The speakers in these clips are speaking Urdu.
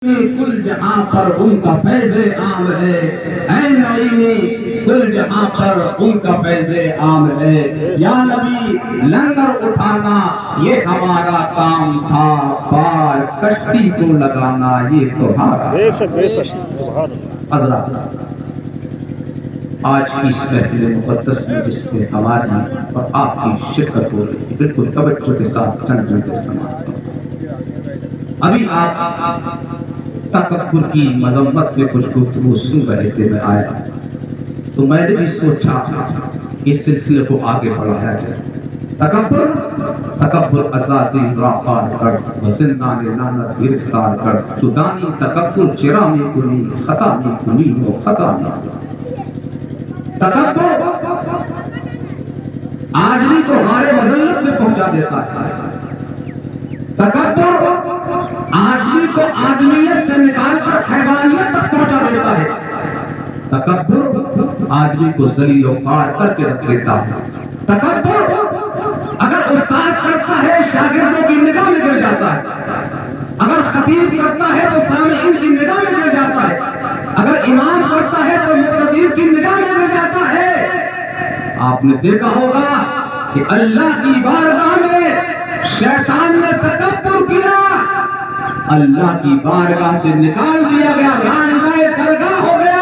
کل جہاں پر ان کا فیض عام ہے، اے نعیمی کل جہاں پر ان کا فیض عام ہے۔ یا نبی لنگر اٹھانا یہ ہمارا کام تھا، پار کشتی کو لگانا یہ تمہارا۔ بے شک بے شک سبحان اللہ۔ حضرات آج کی اس محفل مقدس میں جس پہ ہماری اور آپ کی شرکت ہو رہی ہے، بالکل توجہ کے ساتھ چند منٹ سماعت کریں۔ ابھی آپ تکبر کی مذمت میں کچھ گفتگو سن رہے تھے، میں آیا تو میں نے بھی سوچا کہ اس سلسلے کو آگے بڑھایا جائے۔ تکبر اساسی راپار کر زندان لعنت گرفتار کر، چدانی تکبر چرا میں کنی خطا میں کنی و خطا میں۔ تکبر آدمی کو غار مذلت میں پہنچا دیتا ہے۔ تکبر آدمی کو آدمیت سے نکال کر حیوانیت تک پہنچا دیتا ہے۔ تکبر آدمی کو ذلیل و خوار کر کے رکھ دیتا ہے۔ تکبر اگر استاد کرتا ہے شاگردوں کی نگاہ میں گر جاتا ہے، اگر خطیب کرتا ہے تو سامعین کی نگاہ میں گر جاتا ہے، اگر امام کرتا ہے تو مقتدین کی نگاہ میں گر جاتا ہے۔ آپ نے دیکھا ہوگا کہ اللہ کی بارگاہ میں شیطان نے تکبر کیا، اللہ کی بارگاہ سے نکال دیا گیا، رانگائے درگاہ ہو گیا۔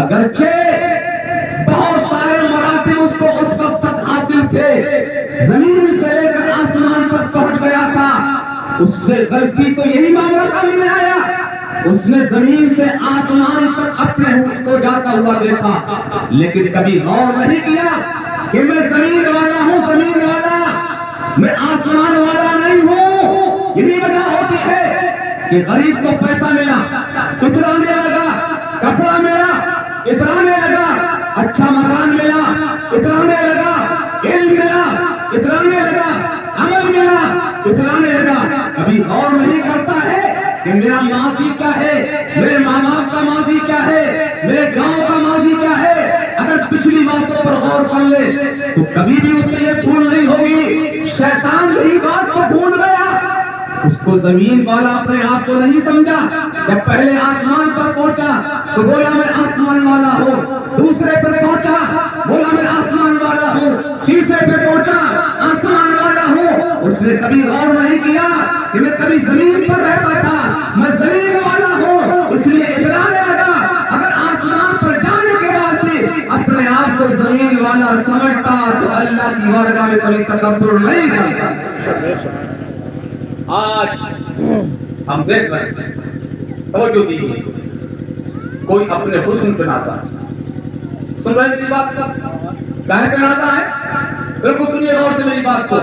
اگرچہ بہت سارے مراتب اس کو اس وقت تک حاصل تھے، زمین سے لے کر آسمان تک پہنچ گیا تھا، اس سے غلطی تو یہی معاملہ سامنے آیا، اس نے زمین سے آسمان تک اپنے حق کو جاتا ہوا دیکھا، لیکن کبھی غور نہیں کیا کہ میں زمین والا ہوں، زمین والا، میں آسمان والا نہیں ہوں۔ یہی وجہ ہوتی ہے کہ غریب کو پیسہ ملا، اترانے لگا، کپڑا ملا، اترانے لگا، اچھا مکان ملا، اترانے لگا، علم ملا، اترانے لگا، عمل ملا، اترانے لگا۔ کبھی غور نہیں کرتا ہے کہ میرا ماضی کیا ہے، میرے ماں باپ کا ماضی کیا ہے، میرے گاؤں کا ماضی کیا ہے۔ اگر پچھلی باتوں پر غور کر لے تو کبھی بھی اس سے یہ بھول نہیں ہوگی۔ شیطان یہی بات کو بھول گیا، اس کو زمین والا اپنے آپ کو نہیں سمجھا۔ جب پہلے آسمان پر پہنچا تو بولا میں آسمان والا ہوں، دوسرے پر پہنچا بولا میں آسمان والا ہوں، تیسرے پہ پہنچا آسمان والا ہوں۔ اس نے کبھی غور نہیں کیا کہ میں کبھی زمین پر رہتا تھا، میں زمین والا ہوں، اس لیے اترانے لگا۔ اگر آسمان پر جانے کے بعد بھی اپنے آپ کو زمین والا سمجھتا تو اللہ کی بارگاہ میں کبھی تکبر نہیں کرتا۔ آج ہم دیکھ رہے ہیں، توجہ دیجیے، کوئی اپنے حسن پہ ناتا ہے۔ سن رہے ہیں میری بات کو؟ کہے پہ ناتا ہے؟ بالکل سنیے غور سے میری بات کو،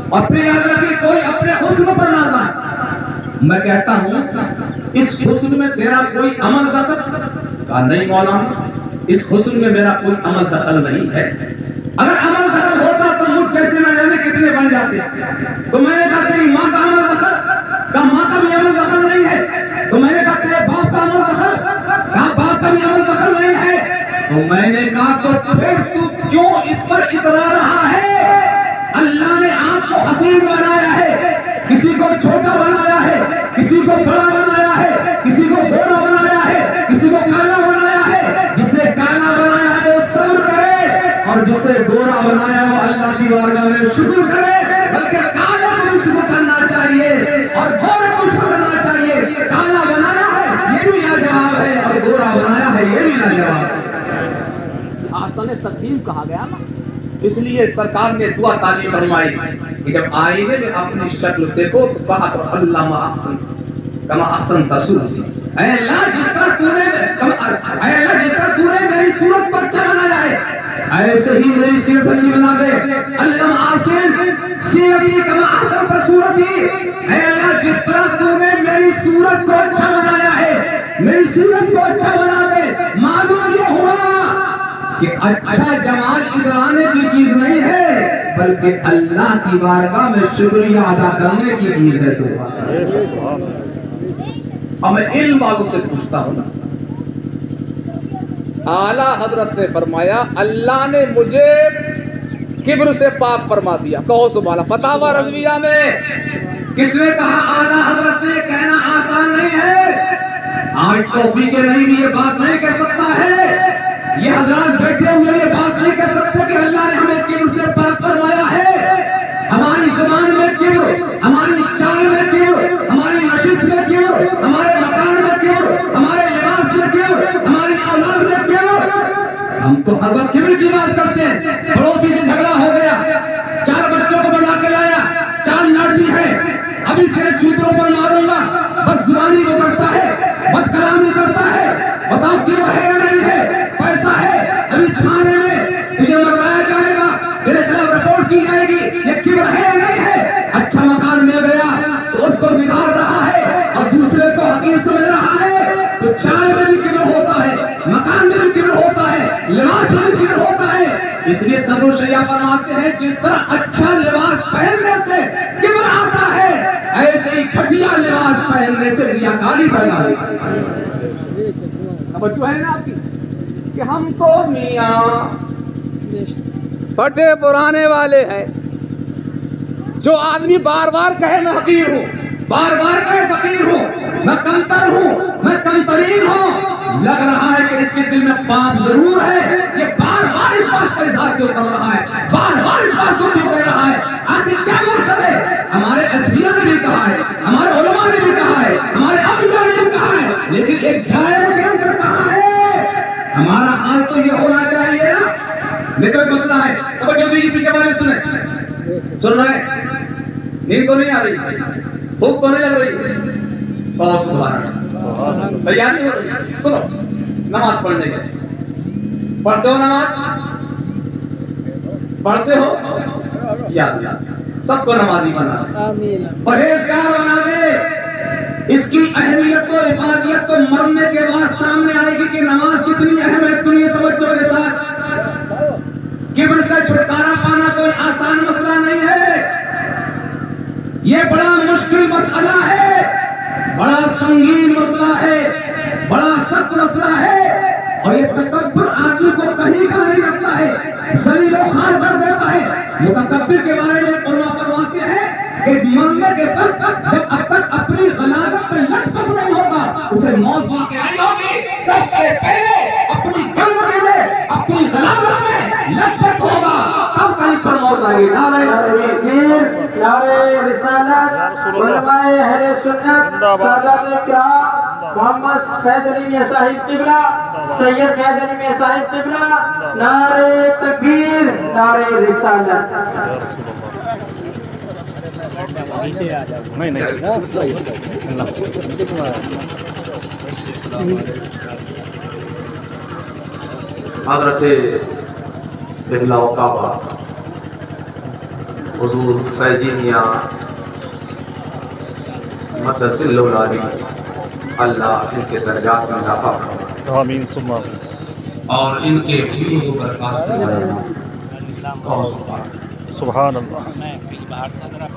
اور پھر یاد رکھیے کوئی اپنے حسن پر ناتا ہے۔ میں کہتا ہوں اس حسن میں تیرا کوئی عمل دخل؟ کہا نہیں مولانا، اس حسن میں میرا کوئی عمل دخل نہیں ہے۔ اگر عمل دخل ہوتا تو مجھ جیسے نہ جانے کتنے بن جاتے۔ تو میں نے کہا تیری ماں کا عمل دخل؟ کہا ماں کا بھی عمل دخل نہیں ہے۔ تو میں نے کہا تیرے باپ کا عمل دخل؟ کہا باپ کا بھی عمل دخل نہیں ہے۔ تو میں نے کہا تو پھر تو کیوں اس پر اترا رہا ہے؟ اللہ نے آپ کو حسین بنایا ہے، کسی کو چھوٹا بنایا ہے، کسی کو بڑا بنایا ہے، کسی کو گورا بنایا ہے، کسی کو کالا بنایا ہے۔ جسے کالا بنایا ہے وہ صبر کرے، اور جسے گورا بنایا وہ اللہ کی بارگاہ میں شکر کرے۔ بلکہ کالے کو بھی شکر کرنا چاہیے اور گورے کو شکر کرنا چاہیے۔ کالا بنایا ہے یہ بھی لاجواب ہے، اور گورا بنایا ہے یہ بھی لاجواب ہے۔ آسن تقدیم کہا گیا نا، اس لیے سرکار نے دعا تعلیم فرمائی کہ جب آئینے میں اپنی شکل دیکھو تو کہا تو اللہ احسن کما احسن تصویر۔ اے اللہ جس طرح تو نے میری صورت کو اچھا بنایا ہے، ایسے ہی میری سیرت اچھی بنا دے۔ اللہ احسن سیرتی کما احسن تصورتی۔ اے اللہ جس طرح تو نے میری صورت کو اچھا بنایا ہے، میری سیرت کو اچھا بنا دے۔ معلوم یہ ہوا کہ اچھا جمال ادرانے کی چیز نہیں ہے، بلکہ اللہ کی بارگاہ میں شکریہ ادا کرنے کی چیز ہے۔ سبحان اللہ۔ اور میں علم والوں سے پوچھتا ہوں نا، اعلیٰ حضرت نے فرمایا اللہ نے مجھے کبر سے پاک فرما دیا۔ کہو سبحان اللہ۔ فتاوی رضویہ میں کس نے کہا؟ اعلیٰ حضرت نے۔ کہنا آسان آج توفیق نہیں بھی یہ بات نہیں کہہ سکتا ہے، یہ حضرات بیٹھے ہوئے یہ بات نہیں کہہ سکتے کہ اللہ نے ہمیں کبر سے پاک فرمایا ہے۔ ہماری زبان میں کبر، ہماری چال میں کبر، ہماری نشست میں کبر، ہمارے مکان میں کبر، ہمارے لباس میں کبر، ہماری اولاد میں کبر۔ ہم تو ہر وقت کبر کی بات کرتے ہیں۔ پڑوسی سے جھگڑا ہو گیا، 4 بچوں کو بنا کے لایا، 4 لاٹھی ہے، ابھی تیرے چوتروں پر ماروں گا، بس زبانی وہ کرتا ہے، بد کلامی کرتا ہے، بتاؤ کیوں ہے یا نہیں ہے؟ پیسہ ہے، ابھی تھانے میں تجھے مروایا جائے گا، تیرے خلاف رپورٹ کی جائے گی، یہ کبر ہے یا نہیں ہے؟ اچھا مکان مل گیا تو اس کو بگاڑ رہا ہے اور دوسرے کو حقیر سمجھ رہا ہے، تو چائے میں بھی کبر ہوتا ہے، مکان میں بھی کبر ہوتا ہے، لباس میں بھی کبر ہوتا ہے۔ اس لیے صدر شیعہ فرماتے ہیں جس طرح اچھا لباس پہننے سے کبر آتا ہے، ایسے ہی گھٹیا لباس پہننے سے ریاکاری پیدا ہوتی ہے۔ توجہ ہے نا آپ کی کہ ہم تو میاں پھٹے پرانے والے ہیں، جو آدمی بار بار کہے میں حقیر ہوں، بار بار کہے فقیر ہوں، میں کمتر ہوں، میں کمترین ہوں، لگ رہا ہے کہ اس کے دل میں پاپ ضرور ہے، یہ بار بار اس بات کا اظہار کیوں کر رہا ہے، بار بار اس بات کو کیوں کہہ رہا ہے؟ آخر کیا مقصد ہے؟ ہمارے اسبیہ نے بھی کہا ہے، ہمارے علماء نے بھی کہا ہے، ہمارے اولیاء نے بھی کہا ہے، لیکن ایک دائرے کے اندر کہا ہے۔ ہمارا حال تو یہ ہونا چاہیے نا، لیکن مسئلہ ہے، توجہ دیجیے، پیچھے والے سنیں، سن رہے ہیں؟ نیند تو نہیں آ رہی، بھوک تو نہیں لگ رہی؟ بہت سبحان اللہ، تیاری ہو رہی؟ سنو، نماز پڑھنے کے پڑھتے ہو نماز؟ پڑھتے ہو؟ یاد سب کو نمازی بنا دے، پرہیزگار بنا دے۔ اس کی اہمیت و افادیت تو مرنے کے بعد سامنے آئے گی کہ نماز کتنی اہم ہے۔ دنیا توجہ کے ساتھ، کبر سے چھٹکارا پانا کوئی آسان مسئلہ نہیں ہے، یہ بڑا مشکل مسئلہ ہے، بڑا سنگین مسئلہ ہے، بڑا سخت مسئلہ ہے، اور یہ تکبر آدمی کو کہیں کا نہیں رکھتا ہے، ذلیل و خوار کر دیتا ہے۔ متکبر کے بارے میں علماء فرماتے ہیں کہ مرنے کے وقت جب اب تک اپنی غلاظت پہ لٹ پٹ نہیں ہوگا، اسے موت واقع نہیں ہوگی، سب سے پہلے اپنی گندگی میں، اپنی غلاظت میں لٹ پٹ ہوگا، تب کہیں پر موت آئے گی۔ نعرہ تکبیر، نعرہ رسالت، علماء اہل سنت، سادات کرام، محمد فیض علی میاں صاحب قبلہ، سید فیض علی میاں صاحب قبلہ، نعرہ تکبیر، نعرہ رسالت۔ حضرت قبلہ و کعبہ حضور فیضی میاں متصل علی، اللہ ان کے درجات میں اضافہ فرمائے، آمین ثم آمین۔ اور ان کے فیوز و برکات سے کہو سبحان اللہ،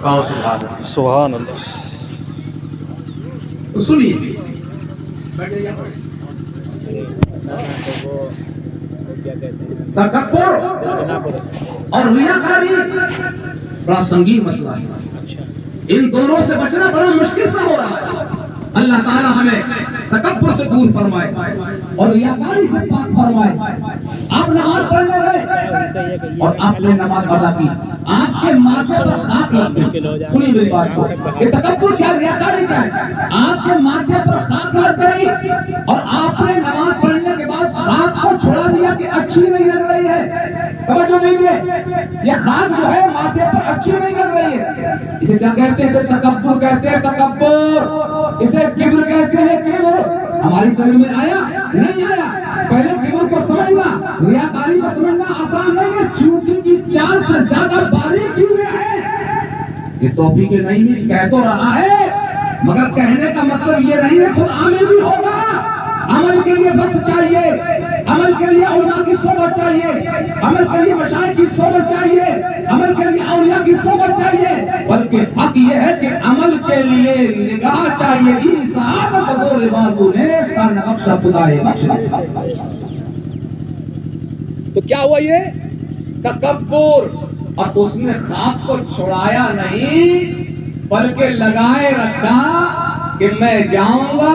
کہو سبحان اللہ۔ سبحان اللہ۔ تو سنیے، تکبر اور ریاکاری بڑا سنگین مسئلہ ہے، ان دونوں سے بچنا بڑا مشکل سا ہو رہا ہے۔ اللہ تعالیٰ ہمیں تکبر سے دور فرمائے اور ریاکاری سے پاک فرمائے۔ آپ نماز پڑھنے گئے اور آپ نے نماز ادا کی، آپ کے ماتھے پر خاک لگ گئی، سنیے میری بات کو، یہ تکبر کیا، ریاکاری کیا ہے؟ آپ کے ماتھے پر خاک لگ گئی اور آپ نے نماز پڑھنے کے بعد خاک کو چھڑا دیا کہ اچھی نہیں لگ رہی ہے۔ توجہ دیجیے، یہ خاک جو ہے ماتھے پر اچھی نہیں لگ رہی ہے، اسے کیا کہتے ہیں؟ اسے تکبر کہتے ہیں، تکبر، اسے کبر کہتے ہیں، کبر۔ ہماری سمجھ میں آیا نہیں آیا؟ پہلے کبر کو سمجھنا، ریاکاری کو سمجھنا آسان نہیں ہے، چونٹی کی چال سے زیادہ باریک چیزیں ہیں۔ یہ توفیق نہیں کہہ تو رہا ہے، مگر کہنے کا مطلب یہ نہیں ہے خود عامل بھی ہوگا۔ عمل کے لیے وقت چاہیے، عمل کے لیے علماء کی صحبت چاہیے، عمل کے لیے مشائخ کی صحبت چاہیے، عمل کے لیے اولیاء کی صحبت چاہیے، بلکہ حق یہ ہے کہ عمل کے لیے نگاہ چاہیے۔ ان سعادت بزور بازو نے اس کا نقشہ خدائے بخش۔ تو کیا ہوا؟ یہ تکبر، اور اس نے خاک کو چھڑایا نہیں بلکہ لگائے رکھا کہ میں جاؤں گا،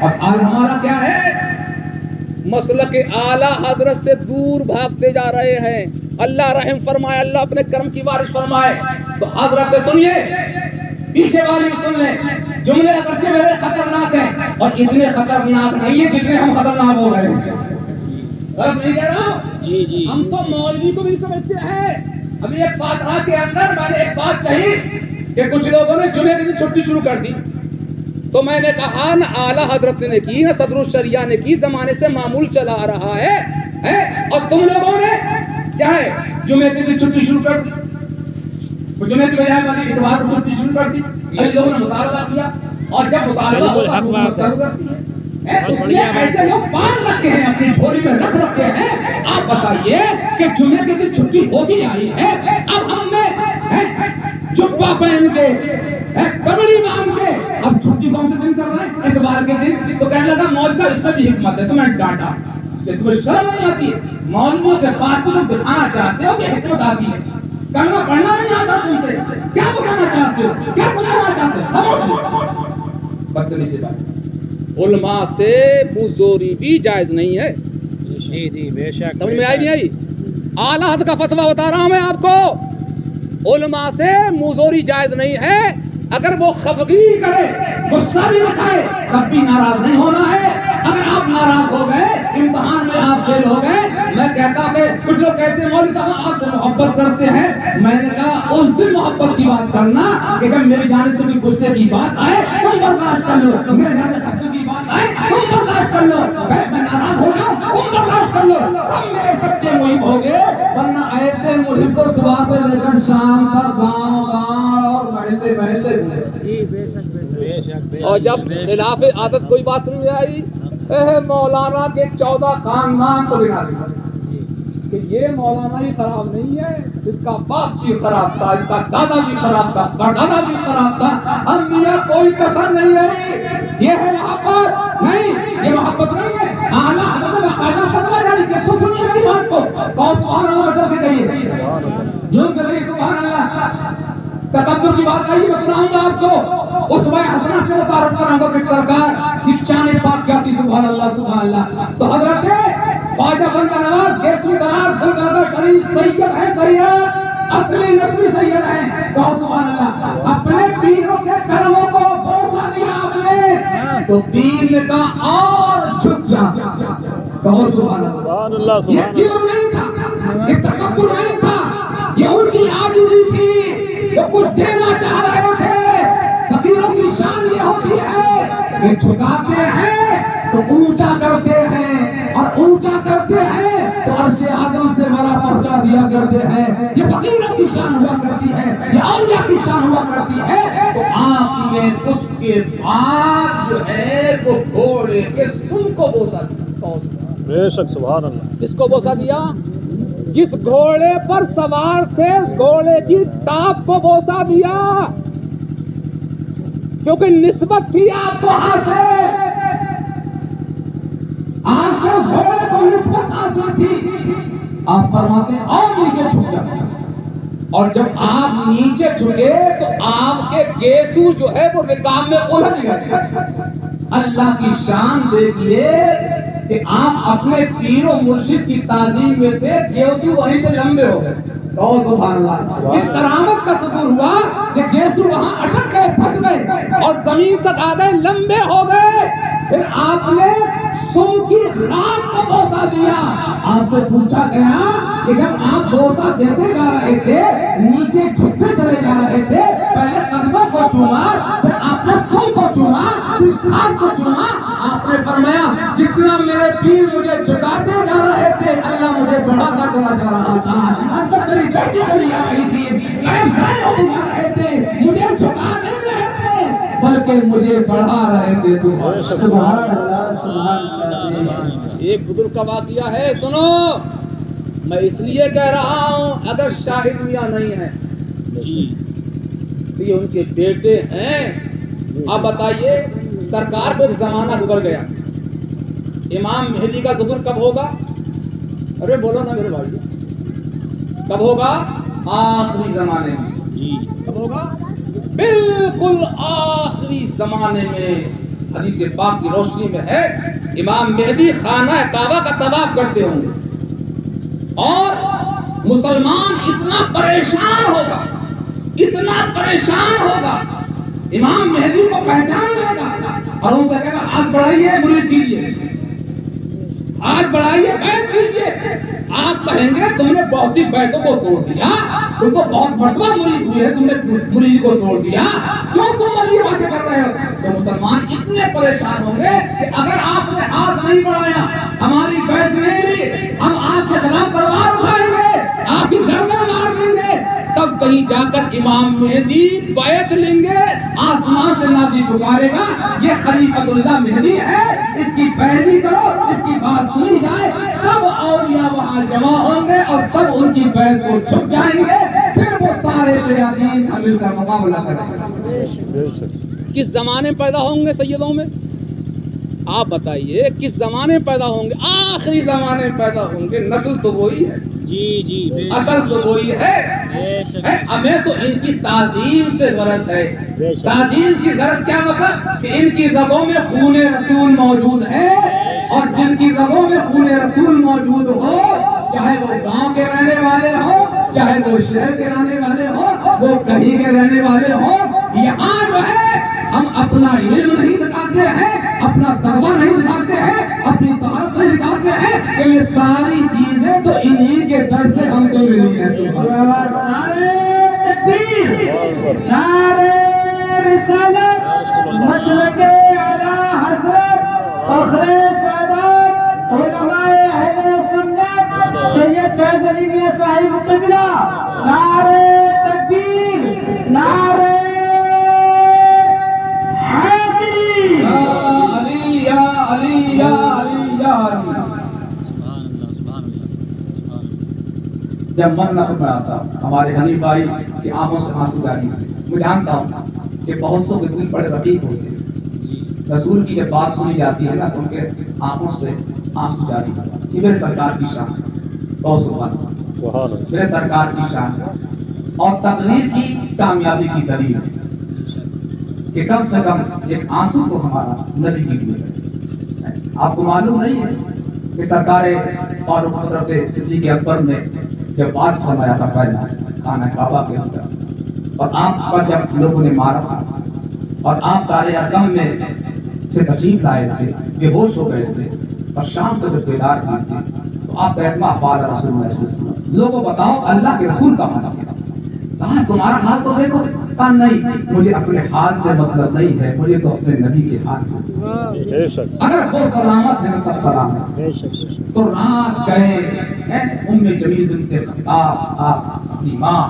اب حال ہمارا کیا ہے؟ مسلک اعلیٰ حضرت سے دور بھاگتے جا رہے ہیں. اللہ رحم فرمائے, اللہ اپنے کرم کی بارش فرمائے. تو حضرت سنیے, پیچھے والی سن لیں. جملے اگرچہ میرے خطرناک ہیں اور اتنے خطرناک نہیں ہیں جتنے ہم خطرناک ہو رہے ہیں. غلط نہیں کہہ رہا ہوں؟ جی ہم تو مولوی کو بھی سمجھتے ہیں. ابھی ایک فاتحہ کے اندر میں نے ایک بات کہی کہ کچھ لوگوں نے جمعے کے دن چھٹی شروع کر دی. تو میں نے کہا نہ اعلیٰ حضرت نے کی نہ صدر الشریعہ نے کی, زمانے سے معمول چلا آ رہا ہے. اور تم لوگوں نے کیا ہے جمعے کے دن چھٹی شروع کر دی. جمعے کی بجائے میں نے اتوار کو چھٹی شروع کر دی. کئی لوگوں نے مطالبہ کیا, اور جب مطالبہ ہوتا ہے حکومت کر کرتی ہے. ایسے لوگ باندھ رکھے ہیں, اپنی جھولی میں رکھ رکھے ہیں. آپ بتائیے کہ جمعے کے دن چھٹی ہوتی آئی ہے, اب ہم نے جبہ پہن کے پگڑی باندھ کے اب چھٹی کون سے دن کر رہے ہیں؟ اتوار کے دن. تو کہنے لگا مولوی صاحب اس میں بھی حکمت ہے. تو میں نے ڈانٹا کہ تمہیں شرم نہیں آتی ہے؟ مولویوں کے پاس تم دکھانا چاہتے ہو کہ حکمت آتی ہے, کرنا پڑھنا نہیں آتا تم سے. کیا بتانا چاہتے ہو, کیا سمجھانا چاہتے ہو؟ بدتمیزی سے بات. علماء سے بزوری بھی جائز نہیں ہے. جی بے شک. سمجھ میں آئی نہیں آئی؟ اعلیٰ حضرت کا فتویٰ بتا رہا ہوں میں آپ کو. علماء سے مزوری جائز نہیں ہے. اگر وہ خفگی کرے, غصہ بھی دکھائے, تب بھی ناراض نہیں ہونا ہے. اگر آپ ناراض ہو گئے, امتحان میں آپ فیل ہو گئے, میں کہتا کہ کچھ لوگ کہتے ہیں مولوی صاحب آپ سے محبت کرتے ہیں. میں نے کہا اس دن محبت کی بات کرنا کہ جب میری جانب سے کوئی غصے کی بات آئے تم برداشت کر لو, میرے جانب سے خفگی کی بات آئے تم برداشت کر لو. میں ناراض ہو جاؤں تم برداشت کر لو, تم میرے سچے محب ہو گے. ورنہ ایسے محب کو صبح سے لے کر شام تک گاؤں گاؤں اور محلے محلے اور جب خلاف عادت کوئی بات سن آئی, مولانا کے 14 خاندان کو گنا دیا کہ یہ مولانا ہی خراب نہیں ہے, اس کا باپ بھی خراب تھا, اس کا دادا بھی خراب تھا, پردادا بھی خراب تھا. ہم میاں کوئی کسر نہیں رہی. یہ ہے محبت نہیں, یہ محبت نہیں ہے. اعلیٰ حضرت نے باقاعدہ فتویٰ جاری کیا. سنیے میری بات کو, بہت سبحان اللہ بچہ کے کہیے, یوں کہیے سبحان اللہ. تکبر کی بات آئی, میں سناؤں گا آپ کو. اسوہ حسنہ سے متعارف کراؤں گا کہ سرکار کی شان پاک کیا تھی. سبحان اللہ سبحان اللہ. تو حضرت خواجہ بندہ نواز گیسو درار گلبرگہ شریف سید ہے, سید اصلی نسلی سید ہیں. تو سبحان اللہ, اپنے پیروں کے قدموں کو بوسہ دیا آپ نے, تو پیر نے کہا اور جھک جا. کہو سبحان اللہ. یہ کبر نہیں تھا, یہ تکبر نہیں تھا, یہ ان کی عاجزی تھی. وہ کچھ دینا چاہ رہے تھے. فقیروں کی شان یہ ہوتی ہے کہ جھکاتے ہیں تو اونچا کرتے ہیں, اور اونچا کرتے ہیں تو عرش اعظم سے بڑا پہنچا دیا کرتے ہیں. یہ فقیروں کی شان ہوا کرتی ہے, یہ اولیاء کی شان ہوا کرتی ہے. تو آپ نے اس کے بعد جو ہے وہ گھوڑے کے سن کو بوسا دیا. بے شک سبحان اللہ. کس کو بوسا دیا؟ جس گھوڑے پر سوار تھے اس گھوڑے کی ٹاپ کو بوسا دیا, کیونکہ نسبت تھی آپ کو حاصل. آپ سے اس گھوڑے کو نسبت حاصل تھی. آپ فرماتے ہیں اور نیچے جھک جائے, اور جب آپ نیچے جھکے تو آپ کے گیسو جو ہے وہ رکاب میں الجھ گئے. اللہ کی شان دیکھیے کہ آپ اپنے پیر و مرشد کی تعظیم میں تھے, گیسو وہیں سے لمبے ہو گئے. سبحان اللہ. اس کرامت کا صدور ہوا کہ گیسو وہاں اٹک گئے, پھنس گئے اور زمین تک آ گئے, لمبے ہو گئے. پھر آپ نے سم کی خاک کو بوسا دیا. آپ سے پوچھا گیا کہ جب آپ بوسا دیتے جا رہے تھے, نیچے جھکتے چلے جا رہے تھے, پہلے قدموں کو چوما, پھر آپ نے سم کو چوما, پھر خاک کو چوما. آپ نے فرمایا جتنا میرے پیر مجھے جھکاتے جا رہے تھے اللہ مجھے بڑھاتا چلا جا رہا تھا. میری بیٹی چلی آ رہی تھی, ہوتے جا رہے تھے, مجھے جھکا نہیں رہے تھے بلکہ مجھے بڑھا رہے تھے. سبحان اللہ سبحان اللہ. ایک بزرگ کا واقعہ ہے, سنو. میں اس لیے کہہ رہا ہوں اگر شاہد میاں نہیں ہے تو یہ ان کے بیٹے ہیں. اب بتائیے سرکار کو ایک زمانہ گزر گیا, امام مہدی کا ظہور کب ہوگا؟ ارے بولو نا میرے بھائی, کب ہوگا؟ آخری زمانے میں. کب ہوگا؟ بالکل آخری زمانے میں. حدیث پاک کی روشنی میں ہے امام مہدی خانہ کعبہ کا طواف کرتے ہوں گے اور مسلمان اتنا پریشان ہوگا امام مہدی کو پہچان لے گا اور ان سے کہے گا ہاتھ بڑھائیے مرید کیجیے، ہاتھ بڑھائیے بیعت کیجیے۔ آپ کہیں گے تم نے بہت سی بیعتوں کو توڑ دیا، تم کو بہت مرتبہ مرید ہوئے ہیں، تم نے مرید کو توڑ دیا، کیوں تم یہ باتیں کر رہے ہو؟ تو مسلمان اتنے پریشان ہوں گے کہ اگر آپ نے ہاتھ نہیں بڑھایا، ہماری بیعت نہیں لی، ہم آپ کے خلاف تلوار اٹھائیں گے، آپ کی گردن مار لیں گے۔ تب کہیں جا کر امام مہدی بیعت لیں گے، آسمان سے نادی پکارے گا یہ خلیفۃ اللہ مہدی ہے، اس کی پیروی کرو، اس کی بات سنی جائے۔ سب اولیاء وہاں جمع ہوں گے اور سب ان کی بیعت کو جھک جائیں گے، پھر وہ سارے شیاطین کا مل کر مقابلہ کریں گے۔ کس زمانے میں پیدا ہوں گے سیدوں میں؟ آپ بتائیے کس زمانے میں پیدا ہوں گے؟ آخری زمانے میں پیدا ہوں گے۔ نسل تو وہی ہے، جی اصل تو وہی ہے۔ ہمیں تو ان کی تعظیم سے غرض ہے۔ تعظیم کی غرض کیا مطلب؟ کہ ان کی رگوں میں خون رسول موجود ہے، اور جن کی رگوں میں خون رسول موجود ہو، چاہے وہ گاؤں کے رہنے والے ہو، چاہے وہ شہر کے رہنے والے ہو، وہ کہیں کے رہنے والے ہو، یہاں جو ہے ہم اپنا علم نہیں دکھاتے ہیں، اپنا تقویٰ نہیں دکھاتے ہیں، اپنی طاقت نہیں دکھاتے ہیں، کہ یہ ساری چیزیں تو انہی کے در سے ہم کو ملی ہیں۔ سبحان اللہ۔ نعرہ تکبیر، نعرہ رسالت، مسلک اعلی حضرت فخر سادات علماء اہل سنت سید فیض علی میاں صاحب قبلہ، نعرہ تکبیر، نعرہ جب مرنا میں آتا ہمارے حنیف بھائی کی آنکھوں سے آنسو جاری، میں جانتا ہوں کہ بہت سو کے دل بڑے رقیق ہوتے ہیں، رسول کی جب بات سنی جاتی ہے نا تو ان کے آنکھوں سے آنسو جاری ہوتا۔ یہ میرے سرکار کی شان ہے، بہت سبحان اللہ، میرے سرکار کی شان ہے اور تقریر کی کامیابی کی دلیل ہے کہ کم سے کم ایک آنسو تو ہمارا نبی کی لیے۔ آپ کو معلوم نہیں ہے کہ سرکار فاروق حضرت صدیق اکبر نے جب باز فرمایا تھا پہلا خانہ کعبہ کے اندر، اور آپ پر جب لوگوں نے مارا تھا اور آپ تارے ارقم میں سے تشریف لائے تھے، بے ہوش ہو گئے تھے، اور شام کو جب بیدار ہوئے تھے تو آپ کہتے ہیں افعال رسول اللہ صلی اللہ علیہ وسلم، لوگوں بتاؤ اللہ کے رسول کا مانا کیا؟ کہا تمہارا حال تو دیکھو۔ کہا نہیں، مجھے اپنے حال سے مطلب نہیں ہے، مجھے تو اپنے نبی کے حال سے۔ اگر وہ سلامت ہے تو سب سلامت ہے۔ تو رات گئے ام جمیل بنت خطاب، آپ اپنی ماں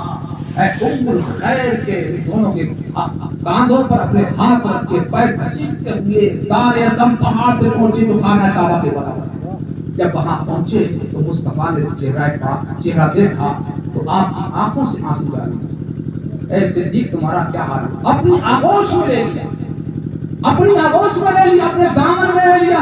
ام الخیر کے دونوں کے کاندھوں پر اپنے ہاتھ رکھ کے پیر گھسیٹتے ہوئے دار ارقم پہاڑ پہ پہنچے جو خانہ کعبہ کے برابر۔ جب وہاں پہنچے تو مصطفیٰ نے چہرہ دیکھا تو آپ کی آنکھوں سے آنسو جاری۔ اے صدیق تمہارا کیا حال ہے؟ اپنی آغوش میں لے لیا، اپنی آغوش میں لے لیا، اپنے دامن میں لے لیا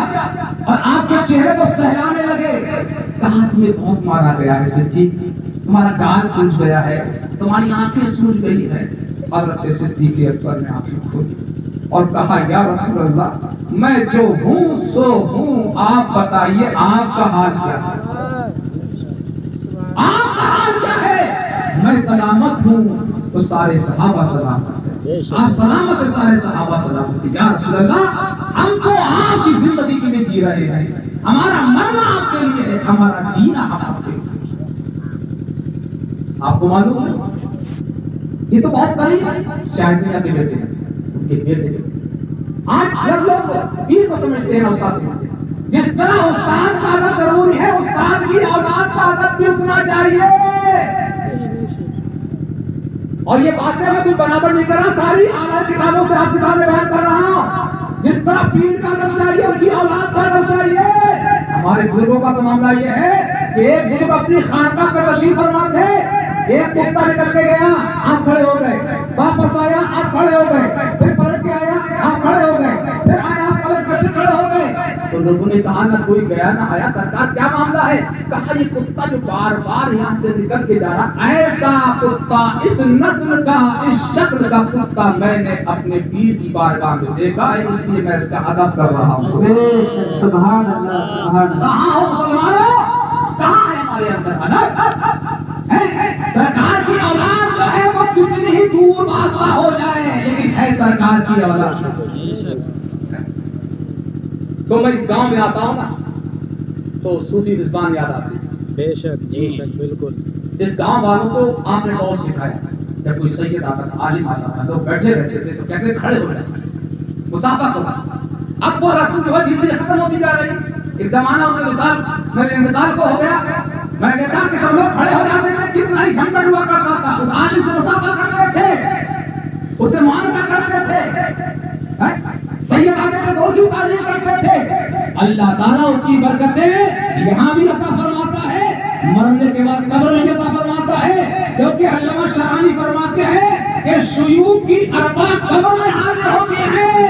اور آپ کے چہرے کو سہلانے لگے۔ کہا تمہیں بہت مارا گیا ہے صدیق، تمہارا گال سوج گیا ہے، تمہاری آنکھیں سوج گئی ہے۔ حضرت صدیق اکبر نے آنکھیں کھولی اور کہا یا رسول اللہ میں جو ہوں سو ہوں، آپ بتائیے آپ کا حال کیا ہے؟ آپ کا حال کیا ہے؟ میں سلامت ہوں تو سارے صحابہ سلامت ہیں، آپ سلامت ہیں سارے صحابہ سلامت ہیں۔ یا رسول اللہ ہم تو آپ کی زندگی کے لیے جی رہے ہیں، ہمارا مرنا آپ کے لیے ہے، ہمارا جینا آپ کے لیے۔ آپ کو معلوم ہے یہ تو بہت قریب ہے، شاید میاں کے بیٹے ہیں، ان کے بیٹے آج ہر لوگ پیر کو سمجھتے ہیں، استاد سمجھتے ہیں۔ جس طرح استاد کا ادب ضروری ہے، استاد کی اولاد کا ادب بھی اتنا چاہیے۔ اور یہ باتیں میں کوئی برابر نہیں کر رہا، ساری اعلیٰ کتابوں سے آپ کے سامنے بیان کر رہا ہوں۔ جس طرح پیر کا ادب چاہیے، ان کی اولاد کا ادب چاہیے۔ ہمارے بزرگوں کا تو معاملہ یہ ہے کہ ایک بزرگ اپنی خانقاہ پہ تشریف فرما تھے، ایک کتا نکل کے گیا، آپ کھڑے ہو گئے، واپس آیا آپ کھڑے ہو گئے، پھر پلٹ کے آیا آپ کھڑے ہو گئے، پھر آیا آپ پلٹ کر کھڑے ہو گئے۔ تو لوگوں نے کہا نہ کوئی گیا نہ آیا، سرکار کیا معاملہ ہے؟ کہا یہ کتا جو بار بار یہاں سے نکل کے جا رہا، ایسا کتا، اس نسل کا، اس شکل کا کتا میں نے اپنے پیر کی بارگاہ میں دیکھا ہے، اس لیے میں اس کا ادب کر رہا ہوں۔ سبحان اللہ سبحان اللہ۔ کہاں ہو مسلمانوں؟ کہاں ہے ہمارے اندر ادب؟ سرکار کی اولاد جو ہے وہ کتنی ہی دور واسطہ ہو جائے لیکن ہے سرکار کی اولاد۔ تو میں اس گاؤں میں آتا ہوں نا تو صوفی رضوان یاد آتی ہے۔ بے شک جی بالکل۔ اس گاؤں والوں کو آپ نے بہت سکھایا۔ جب کوئی سید آتا تھا، عالم آتا تھا، لوگ بیٹھے رہتے تھے تو کہتے کھڑے ہو جائیں، مسافہ کرو۔ اب وہ رسم جو ہے دھیرے دھیرے ختم ہوتی جا رہی۔ ایک زمانہ ان میں مثال میرے انتقال کو ہو گیا، میں نے کہا کہ سب لوگ کھڑے ہو جاتے تھے، کتنا ہی جھنڈ ہوا کرتا تھا، اس عالم سے مسافہ کرتے تھے، اسے معانقہ کرتے تھے، سید آتے تھے تو کیوں تعظیم کرتے تھے۔ اللہ تعالیٰ اس کی برکتیں یہاں بھی عطا فرماتا ہے، مرنے کے بعد قبر میں بھی عطا فرماتا ہے، کیونکہ علامہ شرانی فرماتے ہیں کہ شیوخ کی ارباں قبر میں حاضر ہوتے ہیں،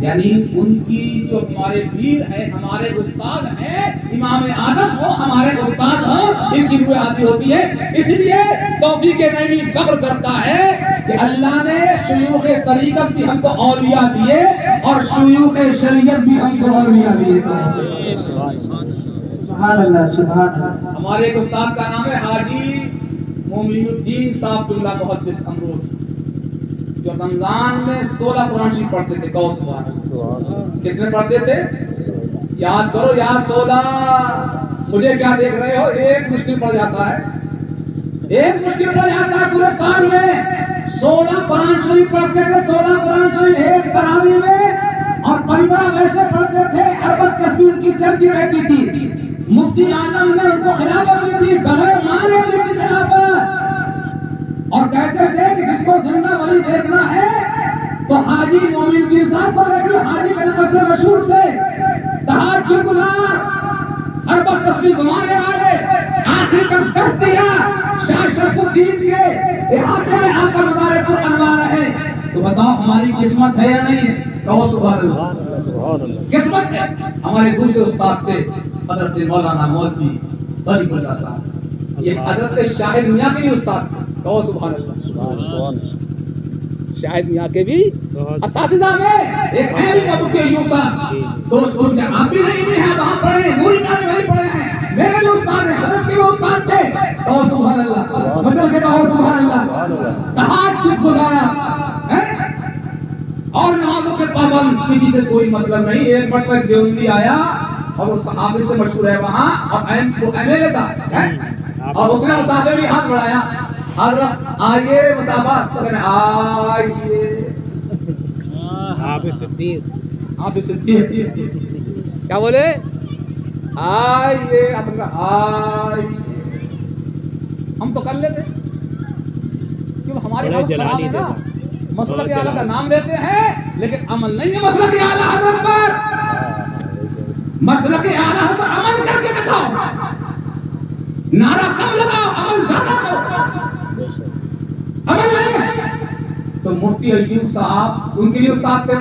یعنی ان کی جو ہمارے پیر ہیں، ہمارے استاد ہیں، امام اعظم ہو، ہمارے استاد ہو، ان کی روح آتی ہوتی ہے۔ اس لیے توفیق نعیمی فخر کرتا ہے کہ اللہ نے شیوخ طریقت بھی ہم کو اولیاء دیے اور شیوخ شریعت بھی ہم کو اولیاء دیے۔ سبحان اللہ سبحان اللہ۔ ہمارے ایک استاد کا نام ہے حاجی مومن الدین صاحب اللہ محدث امروز، جو رمضان میں 16 قرآن شریف پڑھتے تھے۔ گو سبحان اللہ۔ کتنے پڑھتے تھے؟ یاد کرو، یا 16۔ مجھے کیا دیکھ رہے ہو؟ ایک مشکل پڑ جاتا ہے، ایک مشکل پڑ جاتا ہے پورے سال میں۔ 16 قرآن شریف پڑھتے تھے، 16 قرآن شریف ایک تراویح میں، اور 15 ویسے پڑھتے تھے۔ اربت تصویر کی چلتی رہتی تھی۔ مفتی اعظم نے ان کو خلافت دی تھی، بغیر مانے دی تھی خلافت، اور کہتے تھے کہ جس کو زندہ ولی دیکھنا ہے تو حاجی مومن الدین صاحب کو دیکھ لو۔ حاجی کے لقب سے مشہور تھے، تہجد گزار، اربت تصویر گھمانے والے۔ آخر تک درس دیا شاہ شرف الدین کے احاطے میں آ کر مدارس پر بنوا رہے۔ تو بتاؤ ہماری قسمت ہے یا نہیں؟ کہو سبحان اللہ۔ قسمت ہے۔ ہمارے دوسرے استاد تھے حضرت مولانا مولوی غریب اللہ صاحب، یہ حضرت شاہد میاں کے بھی استاد تھے۔ کہو سبحان اللہ۔ شاہد میاں کے بھی اساتذہ میں ایک ہے بھی ابو کے ایوب صاحب، تو آپ بھی نہیں ہیں، وہاں پڑھے ہیں، نوری کا بھی پڑھے ہیں، میرے بھی استاد ہیں، حضرت کے بھی استاد تھے۔ کہو سبحان اللہ، مچل کے کہو سبحان اللہ۔ تہجد گزار اور نمازوں کے پابند، کسی سے کوئی مطلب نہیں۔ ایک مرتبہ دیوبندی آیا اور اس کا حافظ سے مشہور ہے وہاں، اور ایم ایل اے تھا، اور اس نے مسافر بھی ہاتھ بڑھایا، حضرت آئیے مسافہ، تو کہنے آئیے حافظ صدیق، حافظ صدیق کیا بولے؟ آئیے، اپن کا آئیے۔ ہم تو کر لیتے کیوں؟ ہماری حالت خراب ہے نا، مسلک اعلیٰ کا نام لیتے ہیں لیکن عمل نہیں ہے مسلک اعلیٰ حضرت پر۔ مسلک اعلیٰ پر عمل کر کے دکھاؤ، نعرہ کم لگاؤ، عمل زیادہ کرو۔ عمل نہیں تو مفتی ایوب صاحب ان کے بھی استاد تھے۔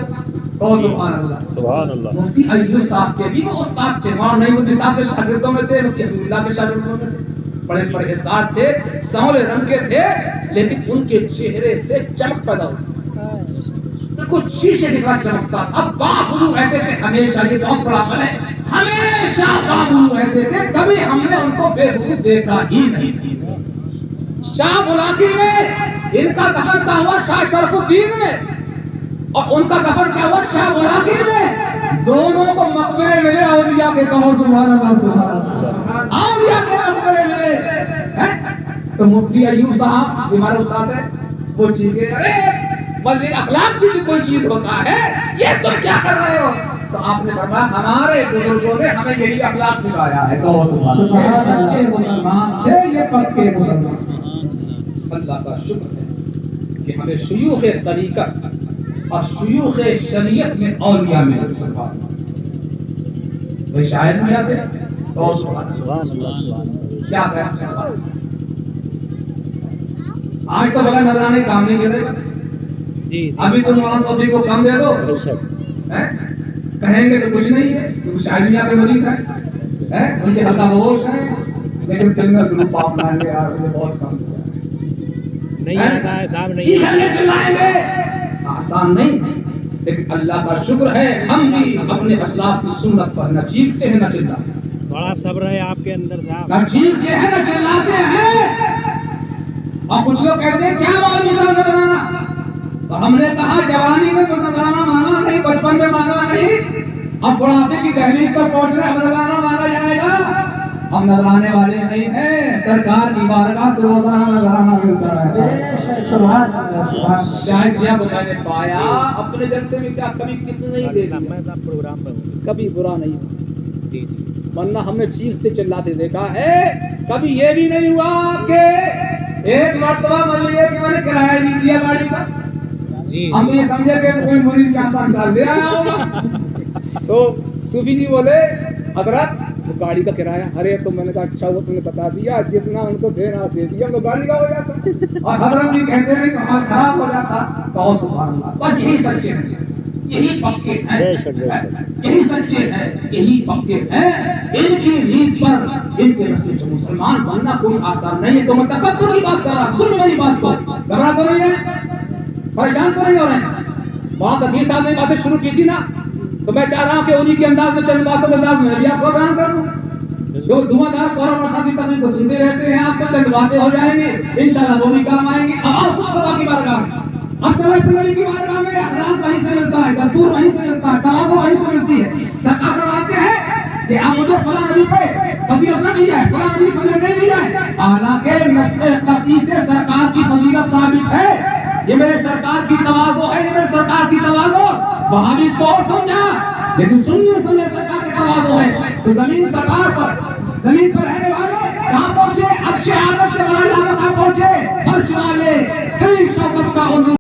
او سبحان اللہ سبحان اللہ۔ مفتی ایوب صاحب کے بھی وہ استاد تھے، مولانا نعیم الدین صاحب کے شاگردوں میں تھے، مفتی حبیب اللہ کے شاگردوں میں تھے۔ بڑے پرہیزگار تھے، سانولے رنگ کے تھے، لیکن ان کے چہرے سے چمک پیدا ہوئی، بالکل شیشے کی طرح چمکتا تھا۔ باوضو رہتے تھے ہمیشہ، یہ بہت بڑا عمل ہے، ہمیشہ باوضو رہتے تھے، کبھی ہم نے ان کو بے وضو دیکھا ہی نہیں۔ شاہ بلاکی میں ان کا دفن کا ہوا شاہ شرف الدین میں، اور ان کا دفن کا ہوا شاہ بلاکی میں، دونوں کو مقبرے ملے اولیاء کے۔ کہو سبحان اللہ سبحان اللہ۔ اولیاء کے مقبرے ملے۔ تو مفتی ایوب صاحب ہمارے استاد ہیں، وہ چیزیں ارے ولی اخلاق بھی کوئی چیز ہوتا ہے، یہ تم کیا کر رہے ہو؟ تو آپ نے فرمایا ہمارے بزرگوں نے ہمیں یہی اخلاق سکھایا ہے۔ کہو سبحان اللہ۔ سچے مسلمان تھے یہ، پکے مسلمان۔ اللہ کا شکر ہے کہ ہمیں شیوخ طریقت اور شیوخ شریعت میں اولیاء میں سبحان اللہ۔ بھائی شاید میں آتے کہو سبحان اللہ۔ کیا کہیں آج تو بغیر نظرانے کام نہیں کرے، جی ابھی تم مولانا توفیق کو کام دے دو، کہیں گے تو کچھ نہیں ہے، کیونکہ شاید یہاں پہ مریض ہے، ان سے ہلکا بہوش ہے، لیکن کرنل گروپ آپ لائیں گے یار مجھے بہت کم ہوا نہیں آتا ہے صاحب، نہیں چیخیں آتا گے ہے۔ چلائیں گے، آسان نہیں، لیکن اللہ کا شکر ہے ہم بھی اپنے اسلاف کی سنت پر نہ چیختے ہیں نہ چلاتے ہیں، بڑا صبر ہے آپ کے اندر صاحب۔ نہ چیختے ہیں نہ چلاتے ہیں۔ اور کچھ لوگ کہتے ہیں کیا مولوی صاحب نذرانہ، تو ہم نے کہا جوانی میں نذرانہ مانگا نہیں، بچپن میں مانگا نہیں، اب بڑھاپے کی دہلیز پر پہنچ رہے، اب نذرانہ مانگا جائے گا۔ ہم نذرانے والے نہیں ہیں، سرکار کی بارگاہ سے روزانہ نذرانہ ملتا رہتا ہے۔ سبحان اللہ سبحان اللہ۔ شاید یہ میں نے پایا اپنے جلسے میں کیا کبھی کتنے نہیں دے دیا، میں صاحب پروگرام پر ہوں۔ کبھی برا نہیں ہوا، جی جی ورنہ ہم نے چیختے چلاتے دیکھا ہے۔ کبھی یہ بھی نہیں ہوا کہ ایک مرتبہ مان لیے کہ میں نے کرایہ نہیں دیا گاڑی کا، جی ہم یہ سمجھے کہ کوئی مرید 4-7 سال دے آیا ہوگا، تو صوفی جی بولے حضرت وہ گاڑی کا کرایہ، ارے تو میں نے کہا اچھا وہ تم نے بتا دیا، جتنا ان کو دینا دے دیا، تو گاڑی کا ہو جاتا، اور حضرت جی کہتے ہیں کہ ہمارا خراب ہو جاتا، کہو سبحان اللہ۔ بس یہی سچے ہیں، یہی پکے ہیں، یہی سچے ہیں، یہی پکے ہیں، ان کی ریت پر ان کے رسول سے مسلمان بننا کوئی آسان نہیں ہے۔ تو میں تکبر کی بات کر رہا ہوں، سن میری بات کو، گھبرا تو نہیں ہے، پریشان تو نہیں ہو رہے ہیں۔ وہاں تقیر صاحب نے باتیں شروع کی تھی نا، تو میں چاہ رہا ہوں کہ انہی کے انداز میں چند باتوں کے انداز میں بھی آپ کو بیان کر دوں۔ جو دھواں دار قرآن اور ساتھی تقریر کو سنتے رہتے ہیں، آپ کو چند باتیں ہو جائیں گے، انشاءاللہ وہ بھی کام آئیں گے۔ اب آپ سب خدا کی بارگاہ میں، اب چلے پنڈلی کی بارگاہ میں اخلاق وہیں سے ملتا ہے، دستور وہیں سے ملتا ہے، تواضع وہیں سے ملتی ہے۔ سرکار کرواتے ہیں کہ آپ مجھے فلاں نبی پہ فضیلت نہ دی جائے، فلاں نبی فضیلت نہیں دی جائے، حالانکہ نص قطعی سے سرکار کی فضیلت ثابت ہے۔ یہ میرے سرکار کی تواضع ہے، یہ میرے سرکار کی تواضع، وہاں بھی اس کو اور سمجھا، لیکن سننے سننے سرکار کی تواضع ہے۔ تو زمین سرکار زمین پر رہنے والے کہاں پہنچے؟ عرش اعظم سے بڑا کہاں پہنچے؟ فرش والے کئی شوکت کا